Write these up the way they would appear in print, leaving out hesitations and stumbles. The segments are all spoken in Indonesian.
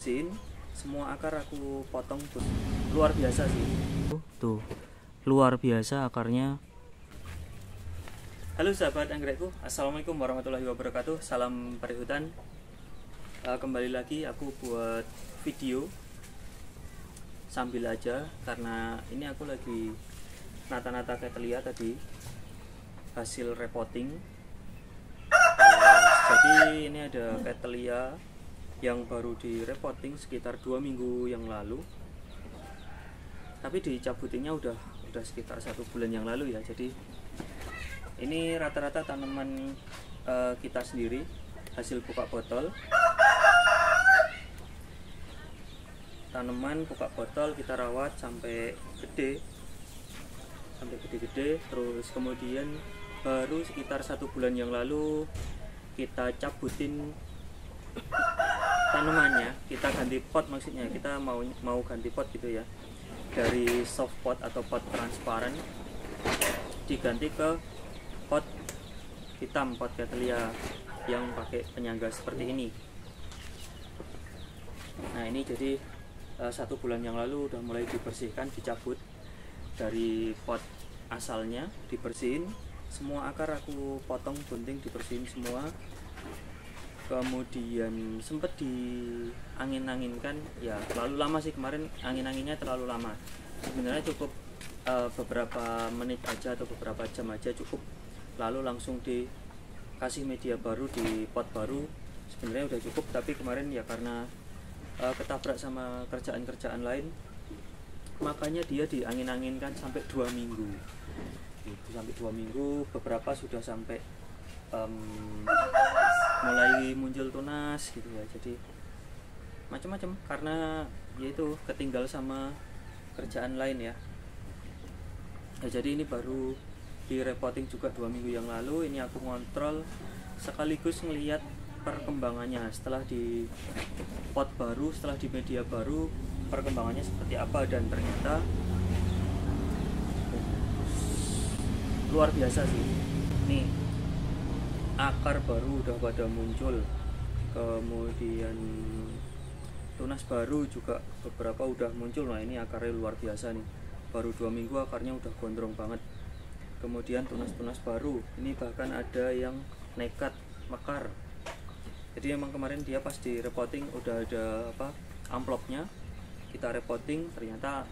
Sin, semua akar aku potong tuh. Luar biasa sih. Tuh, luar biasa akarnya. Halo sahabat anggrekku, assalamualaikum warahmatullahi wabarakatuh. Salam perihutan. Kembali lagi aku buat video sambil aja karena ini aku lagi nata-nata Cattleya tadi hasil repotting. Jadi ini ada Cattleya yang baru direpotting sekitar 2 minggu yang lalu, tapi dicabutinnya udah sekitar 1 bulan yang lalu ya. Jadi ini rata-rata tanaman kita sendiri hasil buka botol. Tanaman buka botol kita rawat sampai gede-gede, terus kemudian baru sekitar 1 bulan yang lalu kita cabutin tanamannya, kita ganti pot, maksudnya kita mau ganti pot gitu ya, dari soft pot atau pot transparan diganti ke pot hitam, pot Cattleya yang pakai penyangga seperti ini. Nah ini jadi 1 bulan yang lalu udah mulai dibersihkan, dicabut dari pot asalnya, dibersihin semua akar, aku potong gunting, dibersihin semua. Kemudian sempet diangin-anginkan ya, terlalu lama sih kemarin, angin-anginnya terlalu lama. Sebenarnya cukup beberapa menit aja atau beberapa jam aja cukup, lalu langsung dikasih media baru di pot baru, sebenarnya udah cukup. Tapi kemarin ya karena ketabrak sama kerjaan-kerjaan lain, makanya dia diangin-anginkan sampai 2 minggu gitu, sampai 2 minggu. Beberapa sudah sampai mulai muncul tunas gitu ya. Jadi macam-macam karena yaitu ketinggal sama kerjaan lain ya. Jadi ini baru direpotting juga 2 minggu yang lalu. Ini aku ngontrol sekaligus ngelihat perkembangannya setelah di pot baru, setelah di media baru, perkembangannya seperti apa. Dan ternyata luar biasa sih. Nih, akar baru udah pada muncul, kemudian tunas baru juga beberapa udah muncul. Nah ini akarnya luar biasa nih, baru 2 minggu akarnya udah gondrong banget. Kemudian tunas-tunas baru, ini bahkan ada yang nekat mekar. Jadi emang kemarin dia pas di repotting udah ada amplopnya, kita repotting, ternyata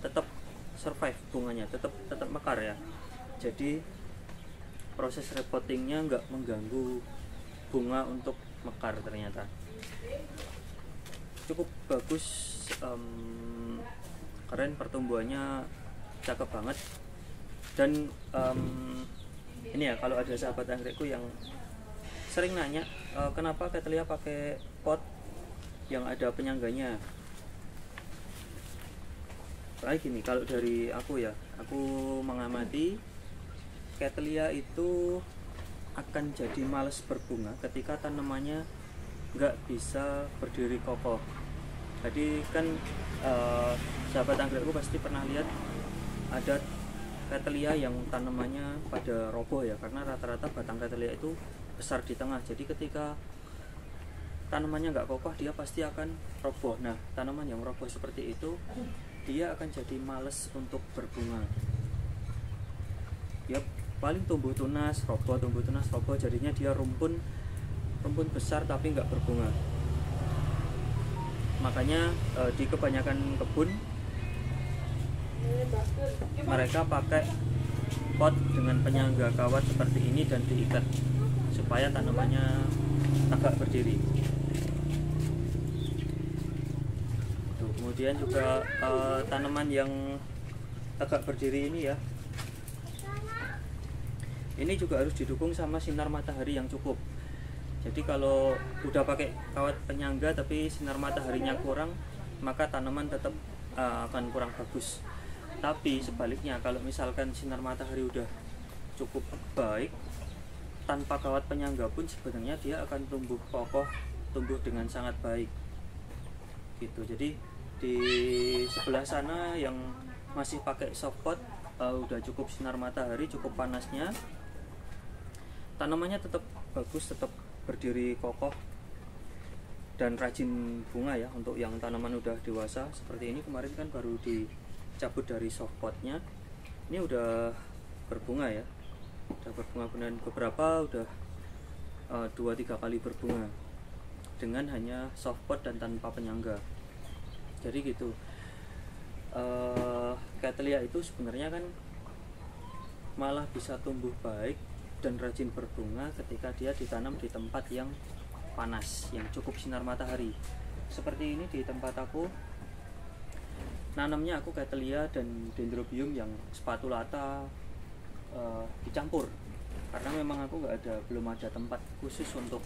tetap survive bunganya, tetap mekar ya. Jadi proses repottingnya nggak mengganggu bunga untuk mekar, ternyata cukup bagus, keren, pertumbuhannya cakep banget. Dan ini ya, kalau ada sahabat anggrekku yang sering nanya kenapa Cattleya pakai pot yang ada penyangganya. Kayak gini, kalau dari aku ya, aku mengamati Cattleya itu akan jadi males berbunga ketika tanamannya nggak bisa berdiri kokoh. Jadi kan sahabat anggrekku pasti pernah lihat ada Cattleya yang tanamannya pada roboh ya, karena rata-rata batang Cattleya itu besar di tengah. Jadi ketika tanamannya nggak kokoh, dia pasti akan roboh. Nah tanaman yang roboh seperti itu, dia akan jadi males untuk berbunga. Dia paling tumbuh tunas roboh, jadinya dia rumpun besar tapi nggak berbunga. Makanya di kebanyakan kebun mereka pakai pot dengan penyangga kawat seperti ini dan diikat supaya tanamannya agak berdiri. Tuh, kemudian juga tanaman yang agak berdiri ini ya, ini juga harus didukung sama sinar matahari yang cukup. Jadi kalau udah pakai kawat penyangga tapi sinar mataharinya kurang, maka tanaman tetap akan kurang bagus. Tapi sebaliknya, kalau misalkan sinar matahari udah cukup baik, tanpa kawat penyangga pun sebenarnya dia akan tumbuh kokoh, tumbuh dengan sangat baik gitu. Jadi di sebelah sana yang masih pakai soft pot, udah cukup sinar matahari, cukup panasnya, tanamannya tetap bagus, tetap berdiri kokoh dan rajin bunga ya. Untuk yang tanaman udah dewasa seperti ini, kemarin kan baru dicabut dari softpotnya, ini udah berbunga ya, udah berbunga, dan beberapa udah 2-3 kali berbunga dengan hanya softpot dan tanpa penyangga. Jadi gitu. Cattleya itu sebenarnya kan malah bisa tumbuh baik dan rajin berbunga ketika dia ditanam di tempat yang panas, yang cukup sinar matahari. Seperti ini di tempat aku nanamnya, aku Cattleya dan Dendrobium yang spatulata dicampur, karena memang aku belum ada tempat khusus untuk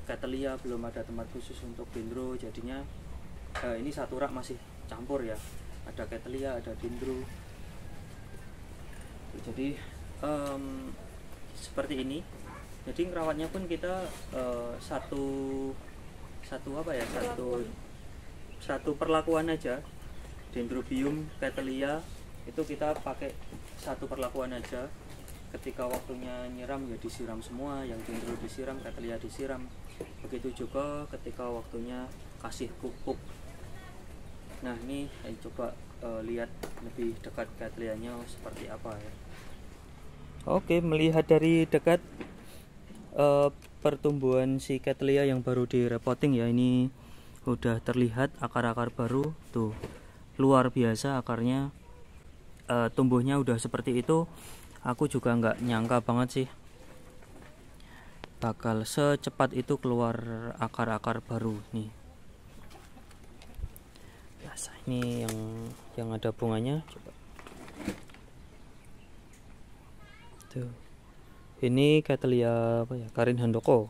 Cattleya, belum ada tempat khusus untuk Dendro. Jadinya ini satu rak masih campur ya, ada Cattleya, ada Dendro. Jadi seperti ini. Jadi ngerawatnya pun kita satu perlakuan aja. Dendrobium, Cattleya itu kita pakai satu perlakuan aja. Ketika waktunya nyiram ya disiram semua, yang Dendro disiram, Cattleya disiram. Begitu juga ketika waktunya kasih pupuk. Nah ini coba lihat lebih dekat Cattleyanya seperti apa ya. Oke, melihat dari dekat pertumbuhan si Cattleya yang baru direpotting ya, ini udah terlihat akar-akar baru tuh, luar biasa akarnya. Tumbuhnya udah seperti itu. Aku juga nggak nyangka banget sih bakal secepat itu keluar akar-akar baru nih. Biasa ini yang ada bunganya, coba tuh. Ini Cattleya apa ya, Karin Handoko,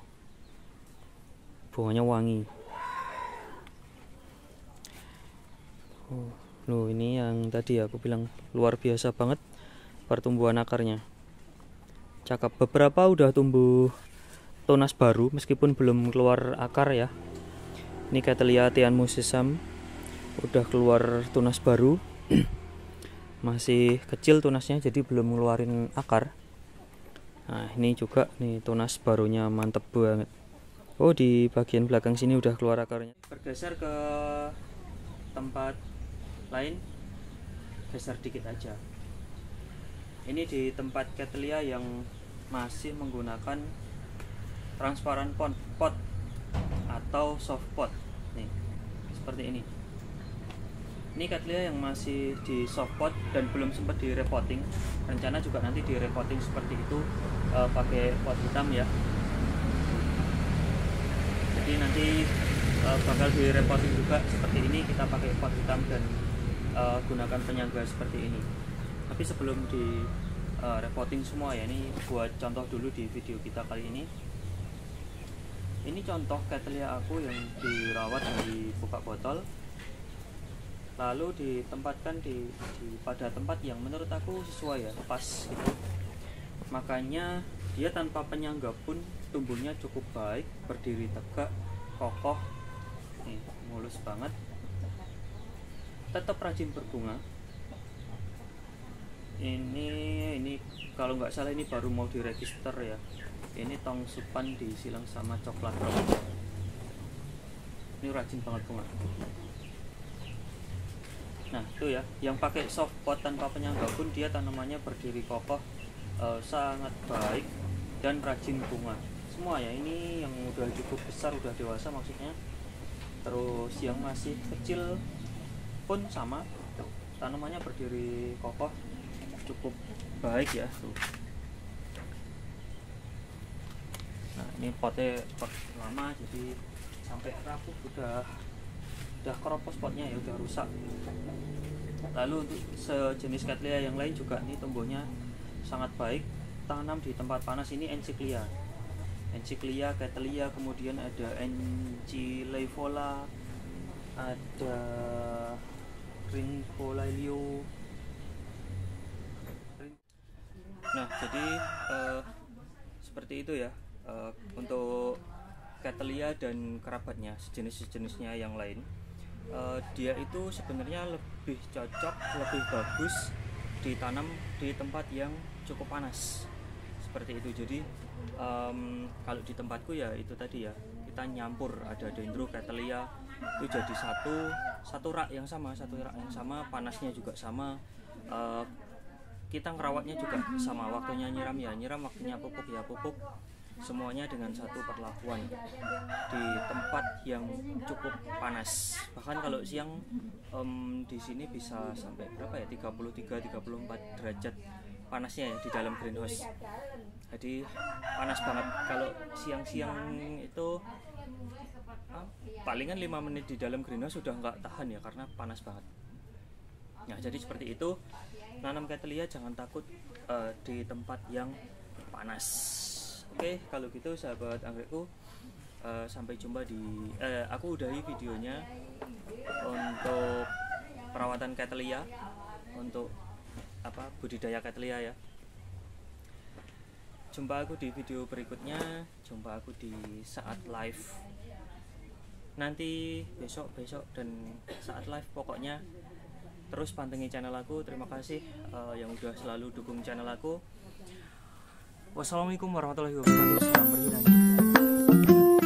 bunganya wangi. Loh, ini yang tadi aku bilang luar biasa banget pertumbuhan akarnya, cakep. Beberapa udah tumbuh tunas baru meskipun belum keluar akar ya. Ini Cattleya Tianmu Sesam udah keluar tunas baru. Masih kecil tunasnya, jadi belum ngeluarin akar. Nah ini juga nih tunas barunya mantep banget. Oh, di bagian belakang sini udah keluar akarnya. Bergeser ke tempat lain, geser dikit aja. Ini di tempat Cattleya yang masih menggunakan transparan pot atau soft pot nih, seperti ini. Ini Cattleya yang masih di soft pot dan belum sempat direpotting. Rencana juga nanti direpotting seperti itu, pakai pot hitam ya. Jadi nanti bakal direpotting juga seperti ini, kita pakai pot hitam dan gunakan penyangga seperti ini. Tapi sebelum di repotting semua ya, ini buat contoh dulu di video kita kali ini. Ini contoh Cattleya aku yang dirawat di buka botol, lalu ditempatkan pada tempat yang menurut aku sesuai ya, pas gitu. Makanya dia tanpa penyangga pun tumbuhnya cukup baik, berdiri tegak, kokoh, nih, mulus banget, tetap rajin berbunga. Ini kalau nggak salah ini baru mau diregister ya. Ini tong supan disilang sama coklat brown. Ini rajin banget bunga. Nah itu ya, yang pakai soft pot tanpa penyangga pun dia tanamannya berdiri kokoh, sangat baik dan rajin bunga semua ya. Ini yang udah cukup besar, udah dewasa maksudnya. Terus yang masih kecil pun sama, tanamannya berdiri kokoh, cukup baik ya tuh. Nah ini potnya pot lama, jadi sampai rapuh, udah keropos potnya ya, udah rusak. Lalu untuk sejenis Cattleya yang lain juga ini tumbuhnya sangat baik, tanam di tempat panas. Ini Encyclea, Cattleya, kemudian ada Enchylevola, ada Ringfolilio. Nah jadi seperti itu ya, untuk Cattleya dan kerabatnya, sejenisnya yang lain. Dia itu sebenarnya lebih cocok, lebih bagus ditanam di tempat yang cukup panas seperti itu. Jadi kalau di tempatku ya itu tadi ya, kita nyampur, ada Dendro, Cattleya itu jadi satu rak yang sama, panasnya juga sama. Kita ngerawatnya juga sama, waktunya nyiram ya nyiram, waktunya pupuk ya pupuk, semuanya dengan satu perlakuan di tempat yang cukup panas. Bahkan kalau siang di sini bisa sampai berapa ya, 33-34 derajat panasnya ya di dalam greenhouse. Jadi panas banget. Kalau siang-siang itu palingan 5 menit di dalam greenhouse sudah nggak tahan ya, karena panas banget. Nah, jadi seperti itu, nanam Cattleya jangan takut di tempat yang panas. Oke, kalau gitu sahabat anggrekku, sampai jumpa di aku udahi videonya untuk perawatan Cattleya, untuk budidaya Cattleya ya. Jumpa aku di video berikutnya, jumpa aku di saat live nanti, besok dan saat live pokoknya. Terus pantengin channel aku. Terima kasih yang udah selalu dukung channel aku. Wassalamualaikum warahmatullahi wabarakatuh. Salam berhidayah.